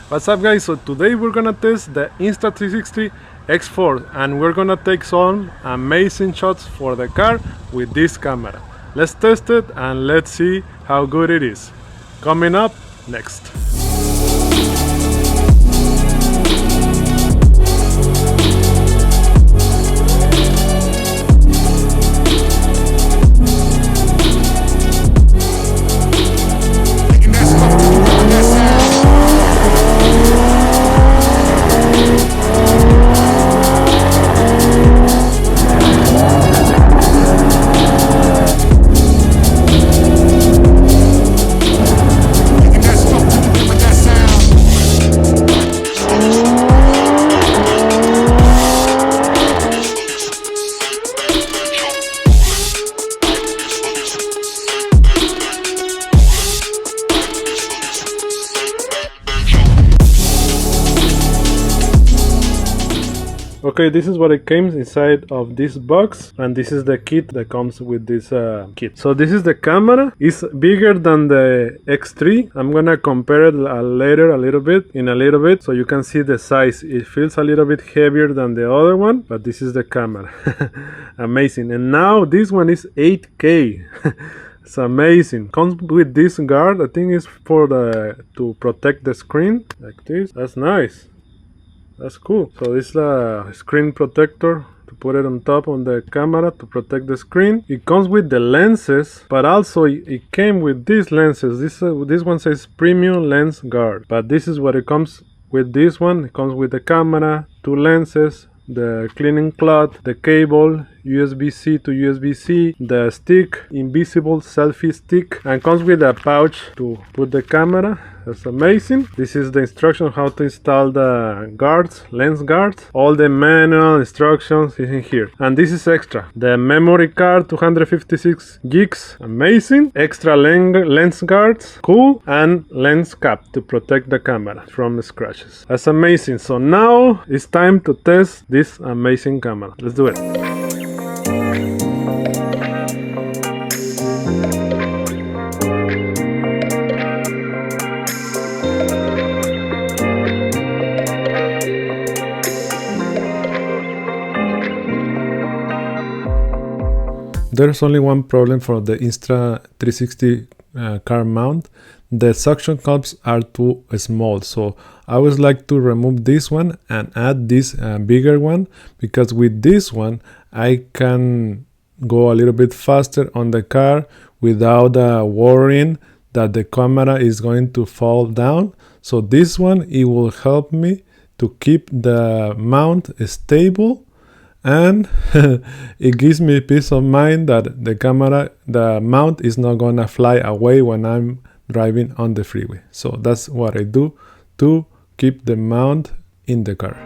What's up guys? So today we're gonna test the Insta360 X4 and we're gonna take some amazing shots for the car with this camera. Let's test it and let's see how good it is. Coming up next. Okay, this is what it came inside of this box, and this is the kit that comes with this kit. So this is the camera. It's bigger than the X3. I'm gonna compare it later a little bit so you can see the size. It feels a little bit heavier than the other one, but this is the camera. Amazing. And now this one is 8K. It's amazing. Comes with this guard. I think it's for to protect the screen like this. That's nice. That's cool. So this is a screen protector to put it on top on the camera to protect the screen. It comes with the lenses, but also it came with these lenses. This one says premium lens guard, but this is what it comes with. This one, it comes with the camera, two lenses, the cleaning cloth, the cable, USB-C to USB-C, the stick, invisible selfie stick, and comes with a pouch to put the camera. That's amazing. This is the instruction how to install the guards, lens guards. All the manual instructions is in here. And this is extra. The memory card, 256 gigs. Amazing. Extra lens guards. Cool. And lens cap to protect the camera from the scratches. That's amazing. So now it's time to test this amazing camera. Let's do it. There's only one problem for the Insta360 car mount. The suction cups are too small, so I would like to remove this one and add this bigger one, because with this one I can go a little bit faster on the car without worrying that the camera is going to fall down. So this one, it will help me to keep the mount stable, and it gives me peace of mind that the mount is not gonna fly away when I'm driving on the freeway. So that's what I do to keep the mount in the car.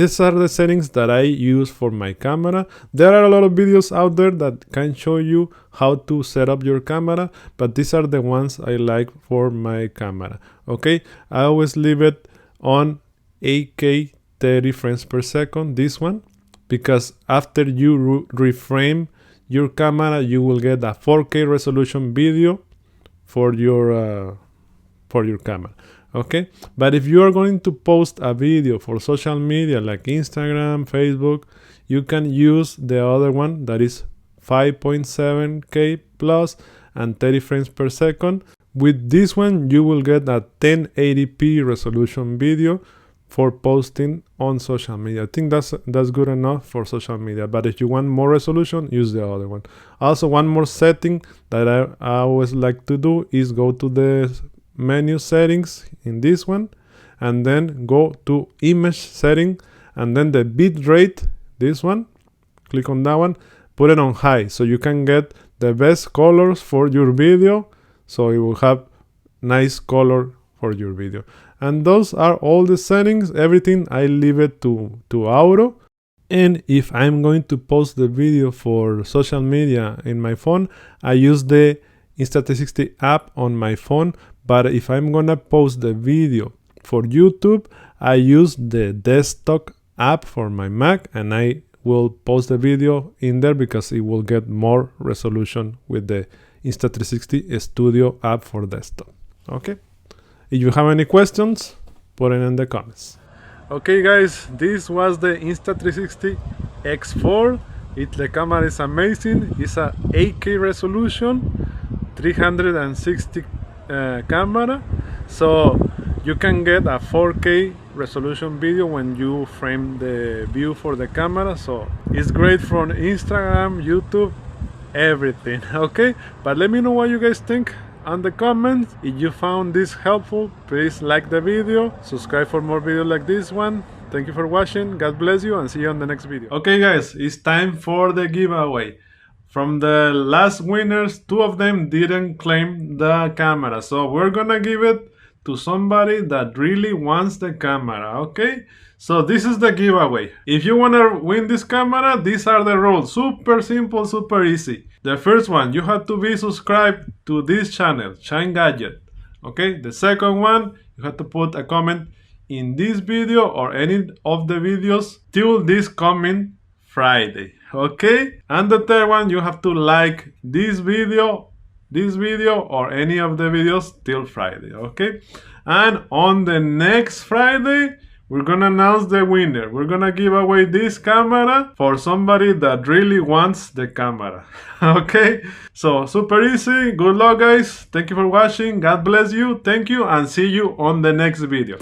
these are the settings that I use for my camera. There are a lot of videos out there that can show you how to set up your camera, but these are the ones I like for my camera. Okay, I always leave it on 8K 30 frames per second, this one, because after you reframe your camera, you will get a 4K resolution video for your camera. Okay, but if you are going to post a video for social media like Instagram, Facebook, you can use the other one that is 5.7K plus and 30 frames per second. With this one, you will get a 1080p resolution video for posting on social media. I think that's good enough for social media, but if you want more resolution, use the other one. Also, one more setting that I always like to do is go to the menu settings in this one, and then go to image setting, and then the bit rate, this one, click on that one, put it on high so you can get the best colors for your video, so it will have nice color for your video. And those are all the settings. Everything I leave it to auto. And if I'm going to post the video for social media in my phone, I use the Insta360 app on my phone. But if I'm gonna post the video for YouTube, I use the desktop app for my Mac, and I will post the video in there because it will get more resolution with the Insta360 Studio app for desktop. Okay, if you have any questions, put it in the comments. Okay guys, this was the Insta360 X4. The camera is amazing. It's a 8K resolution, 360 camera, so you can get a 4K resolution video when you frame the view for the camera. So it's great for Instagram, YouTube, everything. Okay, but let me know what you guys think on the comments. If you found this helpful, please like the video, subscribe for more videos like this one. Thank you for watching. God bless you, and see you on the next video. Okay guys, it's time for the giveaway. From the last winners, 2 of them didn't claim the camera, so we're gonna give it to somebody that really wants the camera. Okay, so this is the giveaway. If you wanna win this camera, these are the rules. Super simple, super easy. The first one, you have to be subscribed to this channel, Shine Gadget. Okay, the second one, you have to put a comment in this video or any of the videos till this coming Friday. Okay, and the third one, you have to like this video or any of the videos till Friday. Okay, and on the next Friday, we're gonna announce the winner. We're gonna give away this camera for somebody that really wants the camera. Okay, so super easy. Good luck guys. Thank you for watching. God bless you. Thank you, and see you on the next video.